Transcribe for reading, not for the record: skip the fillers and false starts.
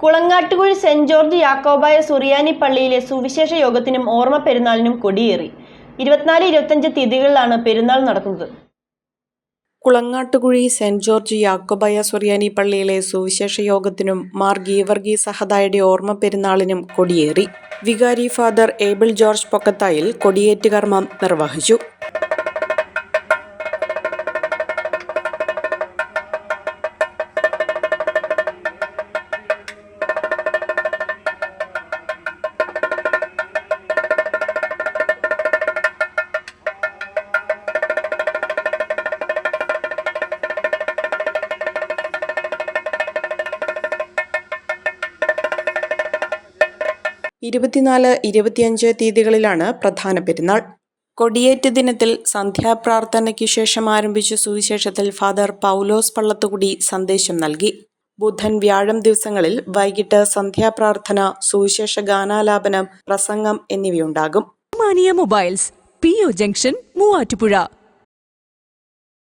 Kulangattukuzhi saint George Yakobaya സുറിയാനി പള്ളിയിലെ സുവിശേഷ യോഗത്തിനും ഓർമ്മ പെരുന്നാളിനും കൊടിയേറി. 24-25 തീയതികളിലാണ് പെരുന്നാൾ നടക്കുന്നത്. കുളങ്ങാട്ടുകുഴി സെന്റ് ജോർജ് യാക്കോബായ സുറിയാനി പള്ളിയിലെ സുവിശേഷ യോഗത്തിനും മാർ ഗീവർഗീസ് സഹദായുടെ ഓർമ്മ പെരുന്നാളിനും കൊടിയേറി. വികാരി ഫാദർ ഏബിൾ ജോർജ് പൊക്കത്തായിൽ കൊടിയേറ്റ് കർമ്മം നിർവഹിച്ചു. ഇരുപത്തിനാല്, 25 തീയതികളിലാണ് പ്രധാന പെരുന്നാൾ. കൊടിയേറ്റ് ദിനത്തിൽ സന്ധ്യാപ്രാർത്ഥനയ്ക്ക് ശേഷം ആരംഭിച്ച സുവിശേഷത്തിൽ ഫാദർ പൗലോസ് പള്ളത്തുകുടി സന്ദേശം നൽകി. ബുധൻ, വ്യാഴം ദിവസങ്ങളിൽ വൈകിട്ട് സന്ധ്യാപ്രാർത്ഥന, സുവിശേഷ ഗാനാലാപനം, പ്രസംഗം എന്നിവയുണ്ടാകും. Mobiles, PO junction, Muvattupuzha.